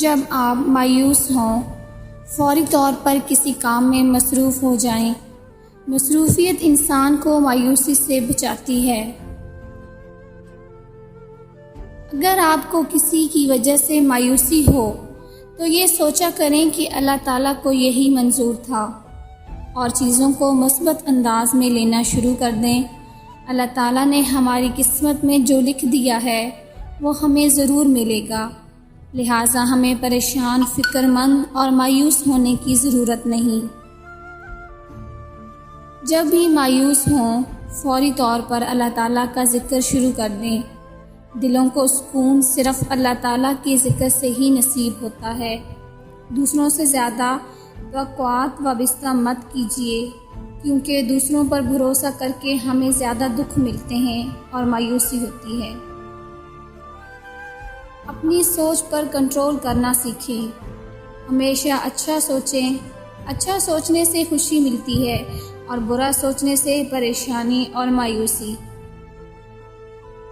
جب آپ مایوس ہوں، فوری طور پر کسی کام میں مصروف ہو جائیں۔ مصروفیت انسان کو مایوسی سے بچاتی ہے۔ اگر آپ کو کسی کی وجہ سے مایوسی ہو تو یہ سوچا کریں کہ اللہ تعالیٰ کو یہی منظور تھا، اور چیزوں کو مثبت انداز میں لینا شروع کر دیں۔ اللہ تعالیٰ نے ہماری قسمت میں جو لکھ دیا ہے وہ ہمیں ضرور ملے گا، لہٰذا ہمیں پریشان، فکر مند اور مایوس ہونے کی ضرورت نہیں۔ جب بھی مایوس ہوں، فوری طور پر اللہ تعالیٰ کا ذکر شروع کر دیں۔ دلوں کو سکون صرف اللہ تعالیٰ کے ذکر سے ہی نصیب ہوتا ہے۔ دوسروں سے زیادہ توقعات وابستہ مت کیجیے، کیونکہ دوسروں پر بھروسہ کر کے ہمیں زیادہ دکھ ملتے ہیں اور مایوسی ہوتی ہے۔ اپنی سوچ پر کنٹرول کرنا سیکھیں۔ ہمیشہ اچھا سوچیں۔ اچھا سوچنے سے خوشی ملتی ہے اور برا سوچنے سے پریشانی اور مایوسی۔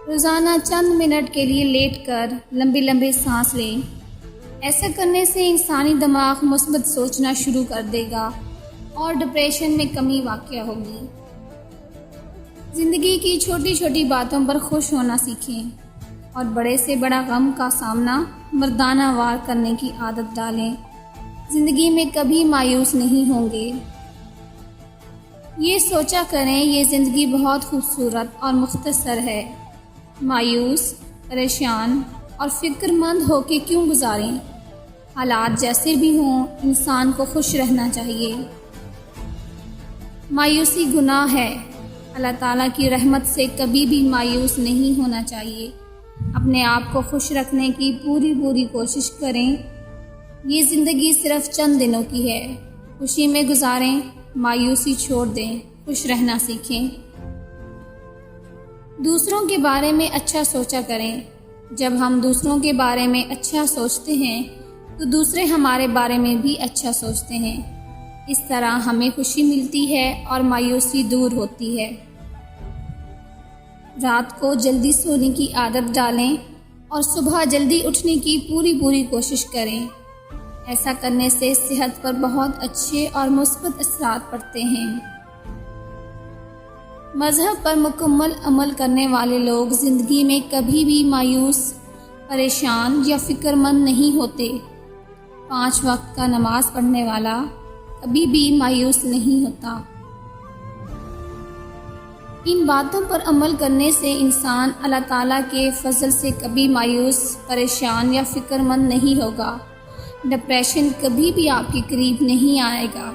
روزانہ چند منٹ کے لیے لیٹ کر لمبی لمبی سانس لیں۔ ایسا کرنے سے انسانی دماغ مثبت سوچنا شروع کر دے گا اور ڈپریشن میں کمی واقع ہوگی۔ زندگی کی چھوٹی چھوٹی باتوں پر خوش ہونا سیکھیں اور بڑے سے بڑا غم کا سامنا مردانہ وار کرنے کی عادت ڈالیں۔ زندگی میں کبھی مایوس نہیں ہوں گے۔ یہ سوچا کریں، یہ زندگی بہت خوبصورت اور مختصر ہے۔ مایوس، پریشان اور فکر مند ہو کے کیوں گزاریں؟ حالات جیسے بھی ہوں، انسان کو خوش رہنا چاہیے۔ مایوسی گناہ ہے۔ اللہ تعالیٰ کی رحمت سے کبھی بھی مایوس نہیں ہونا چاہیے۔ اپنے آپ کو خوش رکھنے کی پوری کوشش کریں۔ یہ زندگی صرف چند دنوں کی ہے۔ خوشی میں گزاریں، مایوسی چھوڑ دیں، خوش رہنا سیکھیں۔ دوسروں کے بارے میں اچھا سوچا کریں۔ جب ہم دوسروں کے بارے میں اچھا سوچتے ہیں تو دوسرے ہمارے بارے میں بھی اچھا سوچتے ہیں۔ اس طرح ہمیں خوشی ملتی ہے اور مایوسی دور ہوتی ہے۔ رات کو جلدی سونے کی عادت ڈالیں اور صبح جلدی اٹھنے کی پوری کوشش کریں۔ ایسا کرنے سے صحت پر بہت اچھے اور مثبت اثرات پڑتے ہیں۔ مذہب پر مکمل عمل کرنے والے لوگ زندگی میں کبھی بھی مایوس، پریشان یا فکر مند نہیں ہوتے۔ 5 وقت کا نماز پڑھنے والا کبھی بھی مایوس نہیں ہوتا۔ ان باتوں پر عمل کرنے سے انسان اللہ تعالیٰ کے فضل سے کبھی مایوس، پریشان یا فکر مند نہیں ہوگا۔ ڈپریشن کبھی بھی آپ کے قریب نہیں آئے گا۔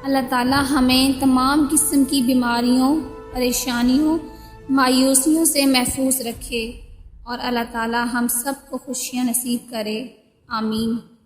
اللہ تعالیٰ ہمیں تمام قسم کی بیماریوں، پریشانیوں، مایوسیوں سے محفوظ رکھے اور اللہ تعالیٰ ہم سب کو خوشیاں نصیب کرے۔ آمین۔